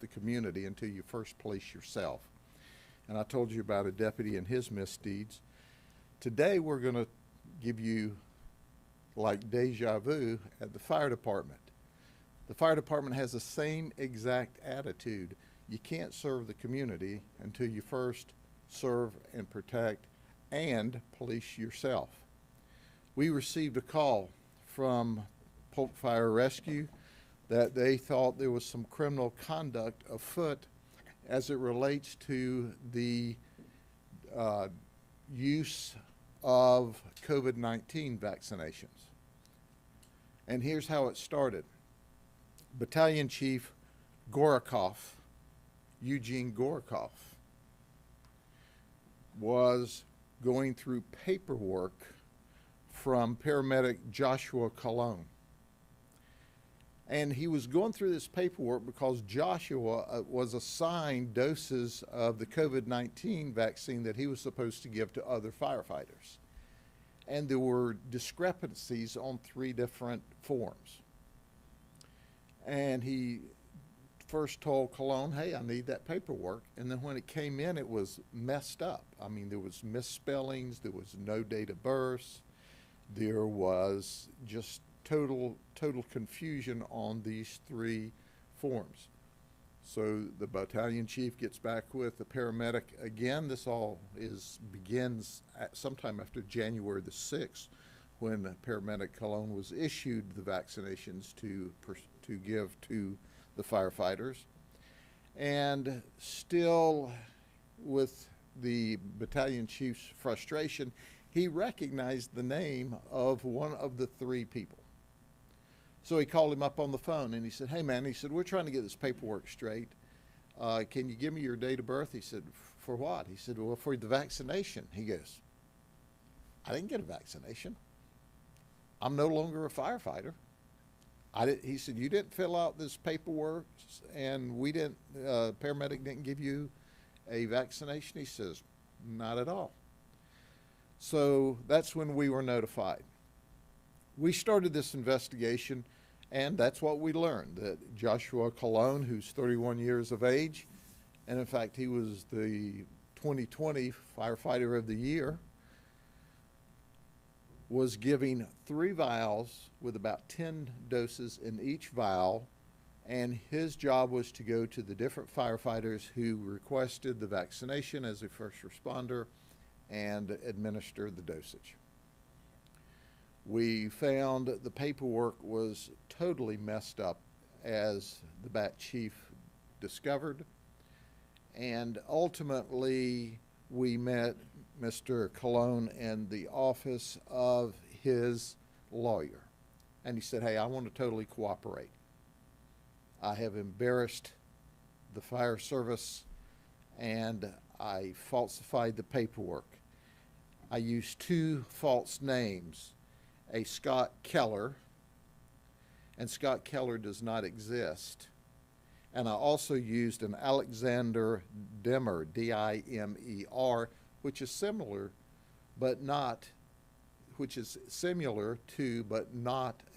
the community until you first police yourself. And I told you about a deputy and his misdeeds. Today we're going to give you like deja vu at the fire department. The fire department has the same exact attitude. You can't serve the community until you first serve and protect and police yourself. We received a call from Polk Fire Rescue that they thought there was some criminal conduct afoot as it relates to the use of COVID-19 vaccinations. And here's how it started. Battalion Chief Gorokov, Eugene Gorokov, was going through paperwork from Paramedic Joshua Cologne. And he was going through this paperwork because Joshua was assigned doses of the COVID-19 vaccine that he was supposed to give to other firefighters. And there were discrepancies on 3 different forms. And he first told Cologne, hey, I need that paperwork. And then when it came in, it was messed up. I mean, there was misspellings, there was no date of birth, there was just total confusion on these 3 forms. So the battalion chief gets back with the paramedic again. This all begins at sometime after January the 6th, when paramedic Cologne was issued the vaccinations to give to the firefighters. And still, with the battalion chief's frustration, he recognized the name of one of the 3 people. So he called him up on the phone and he said, hey man, he said, we're trying to get this paperwork straight. Can you give me your date of birth? He said, for what? He said, well, for the vaccination. He goes, I didn't get a vaccination. I'm no longer a firefighter. He said, you didn't fill out this paperwork and paramedic didn't give you a vaccination? He says, not at all. So that's when we were notified. We started this investigation, and that's what we learned, that Joshua Cologne, who's 31 years of age, and in fact he was the 2020 Firefighter of the Year, was giving 3 vials with about 10 doses in each vial, and his job was to go to the different firefighters who requested the vaccination as a first responder and administer the dosage. We found the paperwork was totally messed up, as the bat chief discovered, and ultimately we met Mr. Cologne in the office of his lawyer, and he said, hey, I want to totally cooperate. I have embarrassed the fire service and I falsified the paperwork. I used 2 false names, a Scott Keller, and Scott Keller does not exist. And I also used an Alexander Dimmer, D-I-M-E-R, which is similar but not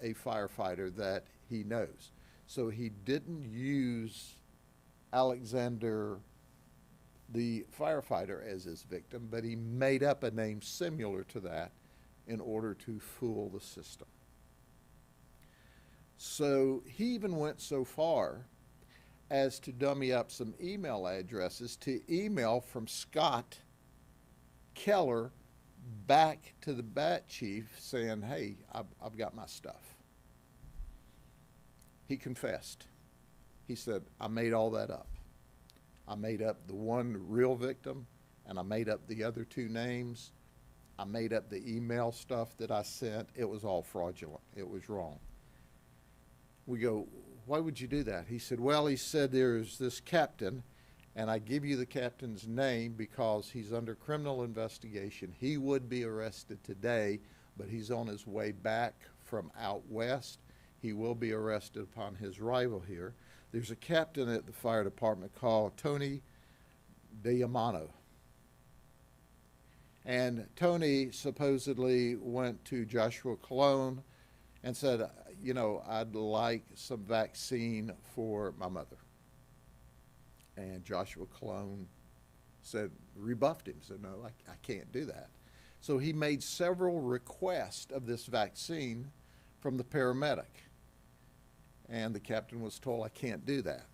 a firefighter that he knows. So he didn't use Alexander the firefighter as his victim, but he made up a name similar to that in order to fool the system. So he even went so far as to dummy up some email addresses to email from Scott Keller back to the bat chief saying, hey, I've got my stuff. He confessed. He said, I made all that up. I made up the one real victim, and I made up the other 2 names. I made up the email stuff that I sent. It was all fraudulent. It was wrong. We go, why would you do that? He said, well, he said, there's this captain, and I give you the captain's name because he's under criminal investigation. He would be arrested today, but he's on his way back from out west. He will be arrested upon his arrival here. There's a captain at the fire department called Tony Diamano. And Tony supposedly went to Joshua Cologne and said, you know, I'd like some vaccine for my mother. And Joshua Cologne rebuffed him, said, no, I can't do that. So he made several requests of this vaccine from the paramedic. And the captain was told, I can't do that.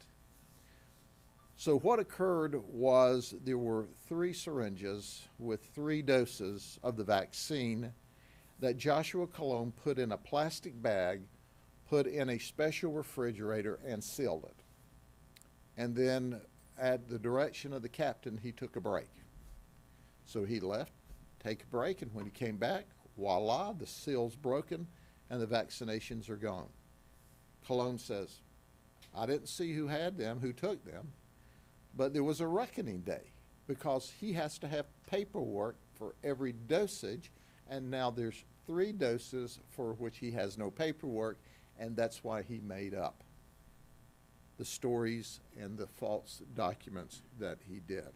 So what occurred was there were 3 syringes with 3 doses of the vaccine that Joshua Cologne put in a plastic bag, put in a special refrigerator, and sealed it. And then at the direction of the captain, he took a break. So he left, take a break, and when he came back, voila, the seal's broken and the vaccinations are gone. Cologne says, I didn't see who had them, who took them, but there was a reckoning day because he has to have paperwork for every dosage, and now there's 3 doses for which he has no paperwork, and that's why he made up the stories and the false documents that he did.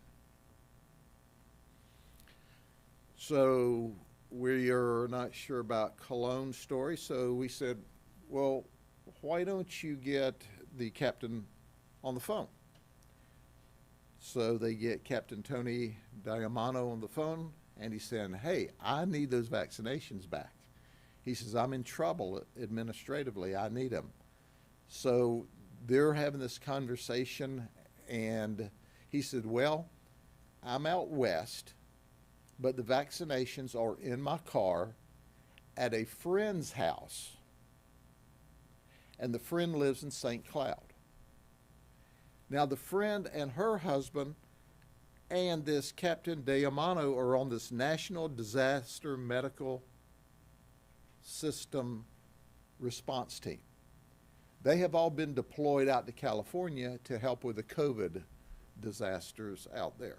So we are not sure about Cologne's story, so we said, well, why don't you get the captain on the phone? So they get Captain Tony Diamano on the phone, and he's saying, hey, I need those vaccinations back. He says, I'm in trouble administratively. I need them. So they're having this conversation, and he said, well, I'm out west, but the vaccinations are in my car at a friend's house, and the friend lives in St. Cloud. Now, the friend and her husband and this Captain Diamano are on this National Disaster Medical System response team. They have all been deployed out to California to help with the COVID disasters out there.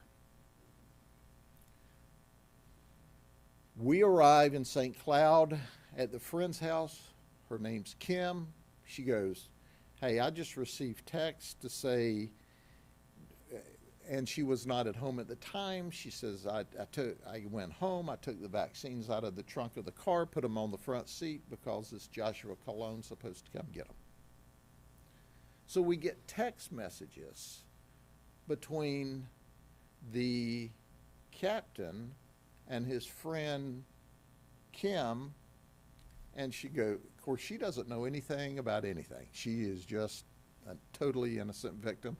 We arrive in St. Cloud at the friend's house. Her name's Kim. She goes, hey, I just received text to say, and she was not at home at the time. She says, I went home, I took the vaccines out of the trunk of the car, put them on the front seat because this Joshua Cologne's supposed to come get them. So we get text messages between the captain and his friend Kim, and of course, she doesn't know anything about anything. She is just a totally innocent victim,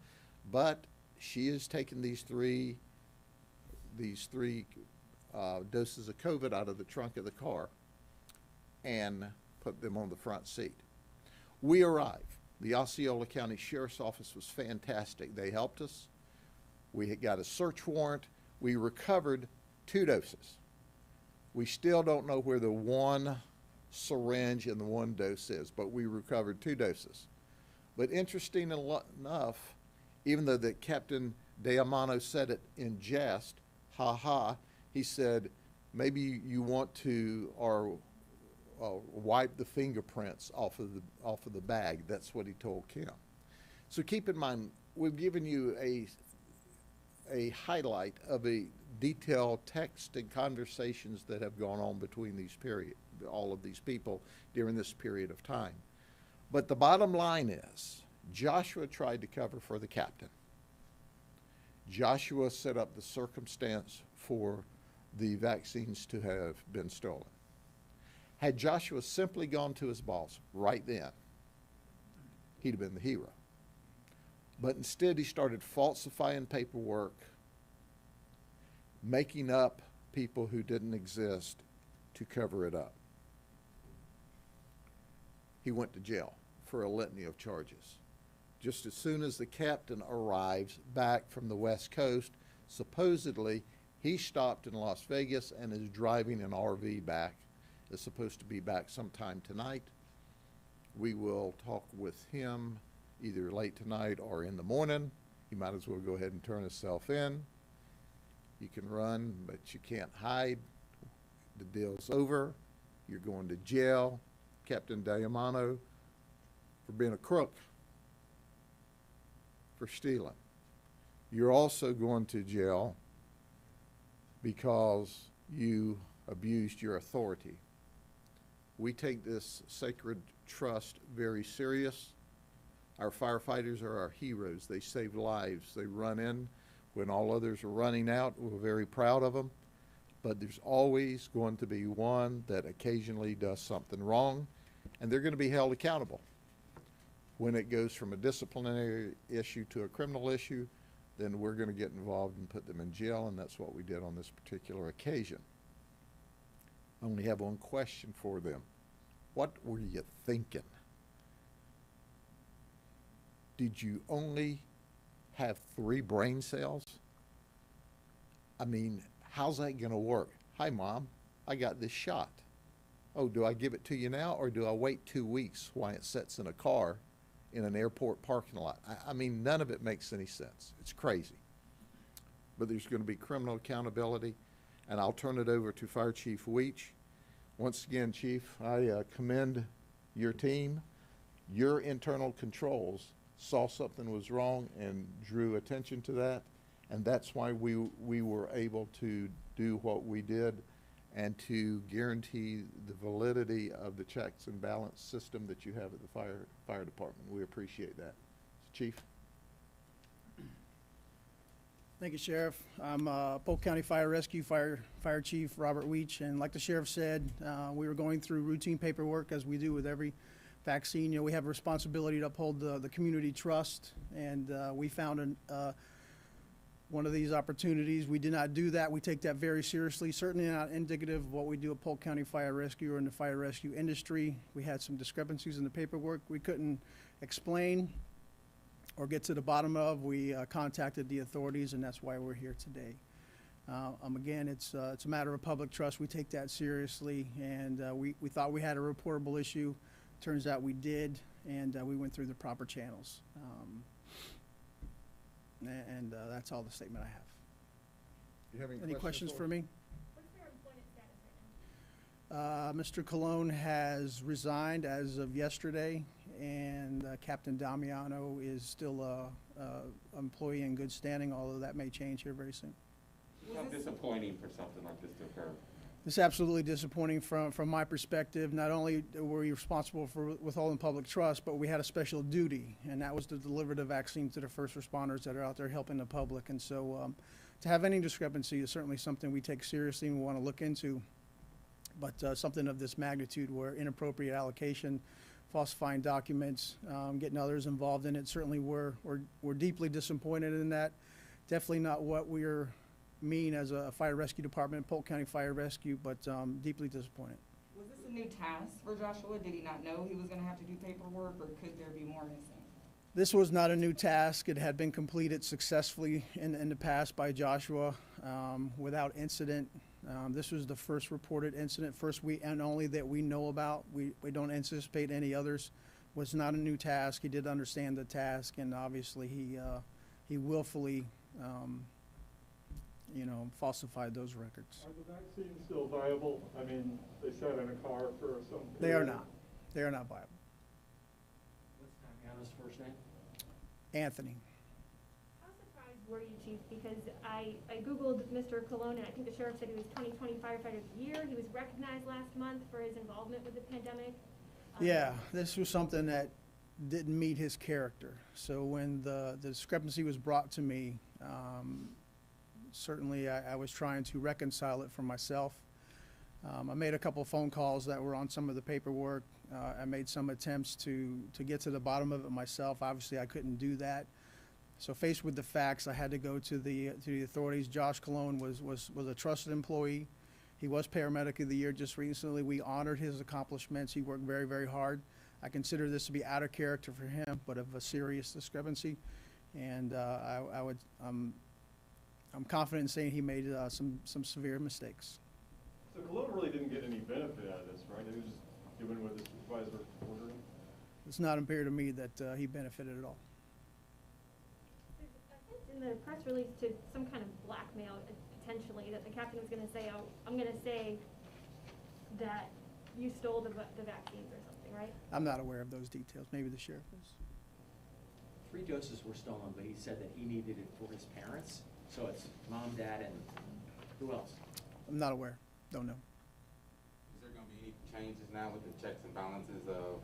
but she has taken these three doses of COVID out of the trunk of the car and put them on the front seat. We arrive. The Osceola County Sheriff's Office was fantastic. They helped us. We had got a search warrant. We recovered 2 doses. We still don't know where the 1 syringe and the 1 dose is, but we recovered 2 doses. But interesting enough, even though that Captain Diamano said it in jest, he said, maybe you want to wipe the fingerprints off of the bag. That's what he told Kim. So keep in mind, we've given you a highlight of a detailed text and conversations that have gone on between all of these people during this period of time. But the bottom line is, Joshua tried to cover for the captain. Joshua set up the circumstance for the vaccines to have been stolen. Had Joshua simply gone to his boss right then, he'd have been the hero. But instead, he started falsifying paperwork, making up people who didn't exist to cover it up. He went to jail for a litany of charges. Just as soon as the captain arrives back from the West Coast, supposedly he stopped in Las Vegas and is driving an RV back. Is supposed to be back sometime tonight. We will talk with him either late tonight or in the morning. He might as well go ahead and turn himself in. You can run, but you can't hide. The deal's over. You're going to jail, Captain Diamano, for being a crook, for stealing. You're also going to jail because you abused your authority. We take this sacred trust very serious. Our firefighters are our heroes. They save lives. They run in when all others are running out. We're very proud of them. But there's always going to be one that occasionally does something wrong, and they're going to be held accountable. When it goes from a disciplinary issue to a criminal issue, then we're going to get involved and put them in jail, and that's what we did on this particular occasion. I only have one question for them. What were you thinking? Did you only have 3 brain cells? I mean, how's that going to work? Hi, Mom, I got this shot. Oh, do I give it to you now, or do I wait 2 weeks while it sits in a car in an airport parking lot? I mean, none of it makes any sense. It's crazy. But there's going to be criminal accountability, and I'll turn it over to Fire Chief Weech. Once again, Chief, I commend your team. Your internal controls saw something was wrong and drew attention to that, and that's why we were able to do what we did and to guarantee the validity of the checks and balance system that you have at the fire department. We appreciate that. Chief. Thank you, Sheriff. I'm Polk County Fire Rescue Fire Chief Robert Weech, and like the Sheriff said, we were going through routine paperwork as we do with every vaccine. You know, we have a responsibility to uphold the community trust, and we found one of these opportunities. We did not do that. We take that very seriously. Certainly not indicative of what we do at Polk County Fire Rescue or in the fire rescue industry. We had some discrepancies in the paperwork we couldn't explain or get to the bottom of. We contacted the authorities, and that's why we're here today. Again, it's a matter of public trust. We take that seriously, and we thought we had a reportable issue. Turns out we did, and we went through the proper channels. That's all the statement I have. Do you have Any questions for me? What's their employment status right now? Mr. Colon has resigned as of yesterday, and Captain Damiano is still a employee in good standing, although that may change here very soon. How disappointing for something like this to occur? It's absolutely disappointing from my perspective. Not only were we responsible for withholding public trust, but we had a special duty, and that was to deliver the vaccine to the first responders that are out there helping the public. And so to have any discrepancy is certainly something we take seriously and we want to look into. But something of this magnitude, where inappropriate allocation, falsifying documents, getting others involved in it, certainly we're deeply disappointed in that. Definitely not what we're mean as a fire rescue department, Polk County Fire Rescue, but deeply disappointed. Was this a new task for Joshua? Did he not know he was going to have to do paperwork, or could there be more missing? This was not a new task. It had been completed successfully in the past by Joshua without incident. This was the first reported incident, first and only that we know about. We don't anticipate any others. Was not a new task. He did understand the task, and obviously he willfully falsified those records. Are the vaccines still viable? I mean, they sat in a car for some period. They are not. They are not viable. What's Damiano's first name? Anthony. How surprised were you, Chief? Because I Googled Mr. Colon, and I think the sheriff said he was 2020 Firefighter of the Year. He was recognized last month for his involvement with the pandemic. Yeah, this was something that didn't meet his character. So when the discrepancy was brought to me, certainly I was trying to reconcile it for myself. I made a couple of phone calls that were on some of the paperwork. I made some attempts to get to the bottom of it myself. Obviously, I couldn't do that. So faced with the facts, I had to go to the authorities. Josh Colon was a trusted employee. He was Paramedic of the Year just recently. We honored his accomplishments. He worked very, very hard. I consider this to be out of character for him, but of a serious discrepancy. And I'm confident in saying he made some severe mistakes. So Colon really didn't get any benefit out of this, right? He was just doing what his supervisor ordered him? It's not appear to me that he benefited at all. There's a hint in the press release to some kind of blackmail, potentially, that the captain was going to say, "Oh, I'm going to say that you stole the vaccines or something," right? I'm not aware of those details. Maybe the sheriff is. 3 doses were stolen, but he said that he needed it for his parents. So it's mom, dad, and who else? I'm not aware. Don't know. Is there going to be any changes now with the checks and balances of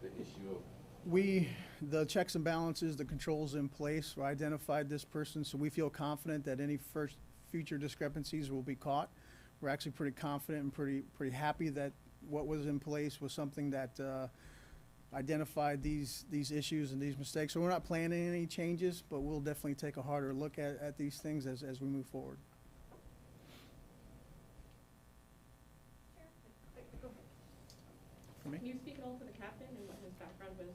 the issue of The checks and balances, the controls in place, we identified this person, so we feel confident that any future discrepancies will be caught. We're actually pretty confident and pretty happy that what was in place was something that identified these issues and these mistakes. So we're not planning any changes, but we'll definitely take a harder look at these things as we move forward. Go ahead. For me? Can you speak at all to the captain and what his background was?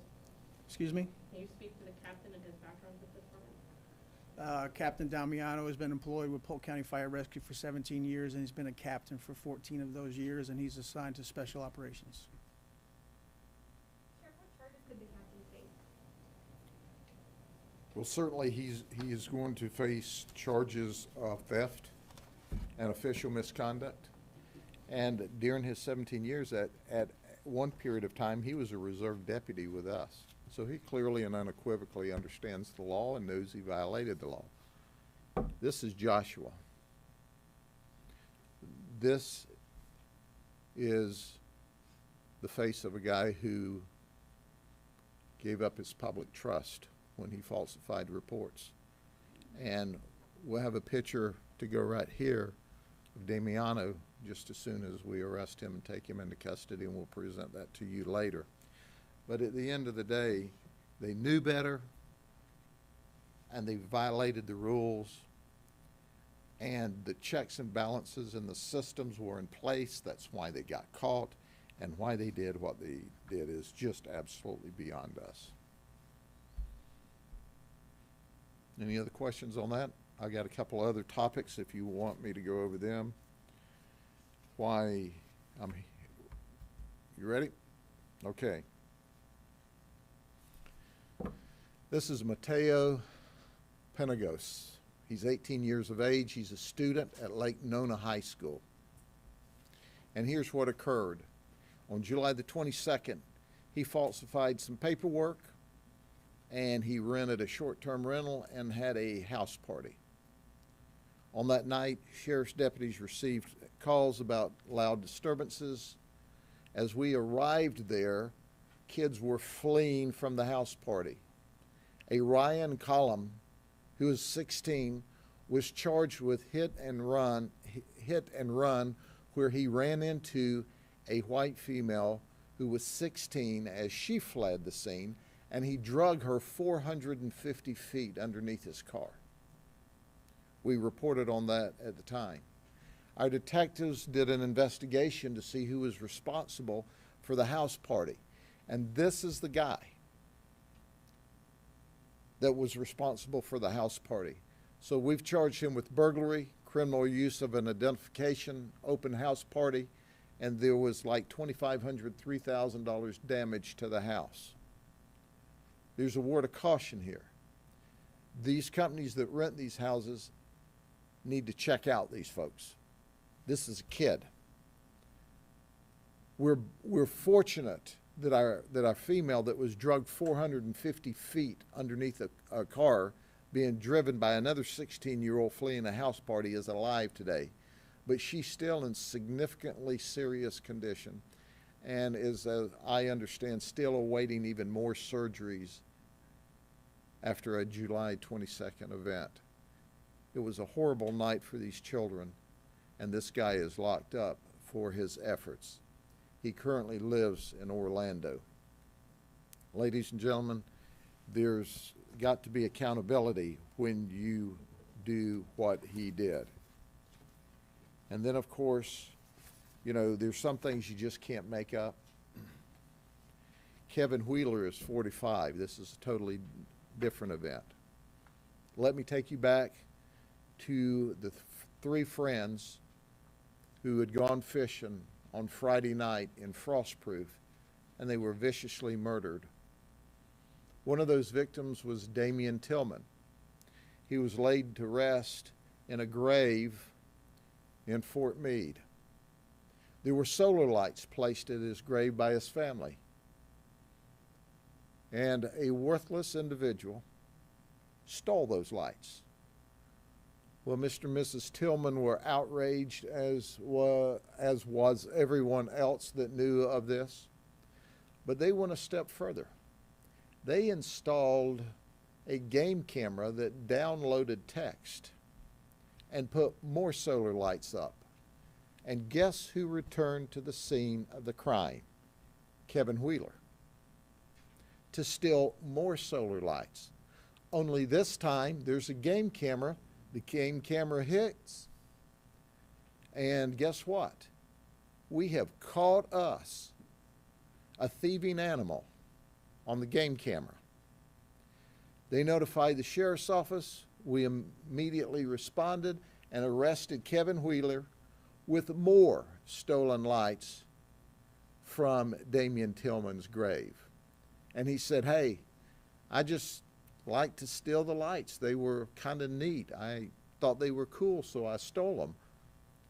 Excuse me? Can you speak to the captain and his background with the department? Captain Damiano has been employed with Polk County Fire Rescue for 17 years, and he's been a captain for 14 of those years, and he's assigned to special operations. Sheriff, what charges could the captain face? Well, certainly he is going to face charges of theft and official misconduct. And during his 17 years, at one period of time, he was a reserve deputy with us. So he clearly and unequivocally understands the law and knows he violated the law. This is Joshua. This is the face of a guy who gave up his public trust when he falsified reports. And we'll have a picture to go right here of Damiano just as soon as we arrest him and take him into custody, and we'll present that to you later. But at the end of the day, they knew better, and they violated the rules, and the checks and balances and the systems were in place. That's why they got caught, and why they did what they did is just absolutely beyond us. Any other questions on that? I got a couple other topics if you want me to go over them. You ready? Okay. This is Mateo Penagos. He's 18 years of age. He's a student at Lake Nona High School. And here's what occurred. On July the 22nd, he falsified some paperwork, and he rented a short-term rental and had a house party. On that night, sheriff's deputies received calls about loud disturbances. As we arrived there, kids were fleeing from the house party. A Ryan Collum, who is 16, was charged with hit and run, where he ran into a white female who was 16 as she fled the scene, and he drug her 450 feet underneath his car. We reported on that at the time. Our detectives did an investigation to see who was responsible for the house party, and this is the guy that was responsible for the house party. So we've charged him with burglary, criminal use of an identification, open house party, and there was like $2,500, $3,000 damage to the house. There's a word of caution here. These companies that rent these houses need to check out these folks. This is a kid. We're fortunate that our female that was drugged 450 feet underneath a car being driven by another 16-year-old fleeing a house party is alive today. But she's still in significantly serious condition and is, I understand, still awaiting even more surgeries after a July 22nd event. It was a horrible night for these children, and this guy is locked up for his efforts. He currently lives in Orlando. Ladies and gentlemen, there's got to be accountability when you do what he did. And then, of course, you know, there's some things you just can't make up. Kevin Wheeler is 45. This is a totally different event. Let me take you back to the three friends who had gone fishing on Friday night in Frostproof, and they were viciously murdered. One of those victims was Damian Tillman. He was laid to rest in a grave in Fort Meade. There were solar lights placed at his grave by his family. And a worthless individual stole those lights. Well, Mr. and Mrs. Tillman were outraged, as was everyone else that knew of this. But they went a step further, They installed a game camera that downloaded text and put more solar lights up. And guess who returned to the scene of the crime? Kevin Wheeler. To steal more solar lights. Only this time there's a game camera. The game camera hits. And guess what? We have caught us a thieving animal on the game camera. They notified the sheriff's office. We immediately responded and arrested Kevin Wheeler with more stolen lights from Damian Tillman's grave. And he said, hey, I just like to steal the lights. They were kind of neat. I thought they were cool, so I stole them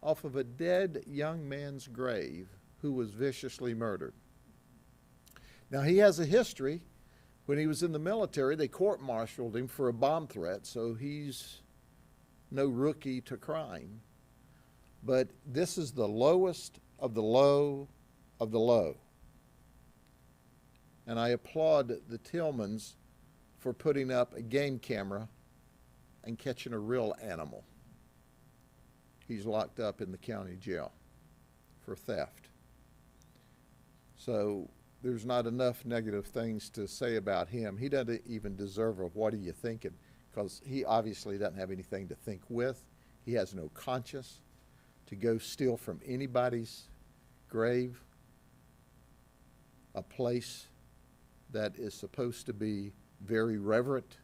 off of a dead young man's grave who was viciously murdered. Now, he has a history. When he was in the military, they court-martialed him for a bomb threat, so he's no rookie to crime. But this is the lowest of the low of the low. And I applaud the Tillmans for putting up a game camera and catching a real animal. He's locked up in the county jail for theft. So there's not enough negative things to say about him. He doesn't even deserve a what are you thinking, because he obviously doesn't have anything to think with. He has no conscience to go steal from anybody's grave, a place that is supposed to be very reverent,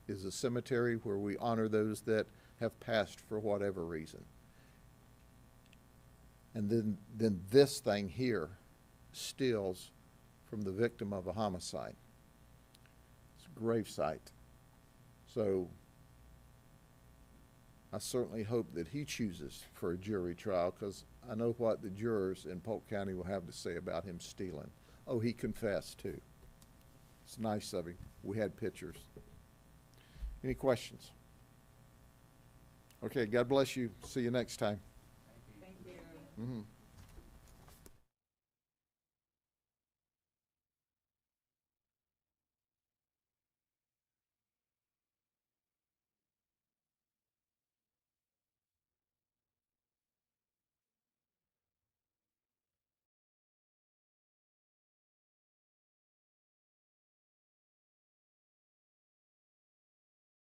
is a cemetery where we honor those that have passed for whatever reason. And then this thing here steals from the victim of a homicide. It's a gravesite. So I certainly hope that he chooses for a jury trial, because I know what the jurors in Polk County will have to say about him stealing. Oh, he confessed too. It's nice of him. We had pictures. Any questions? Okay, God bless you. See you next time. Thank you. Mm-hmm.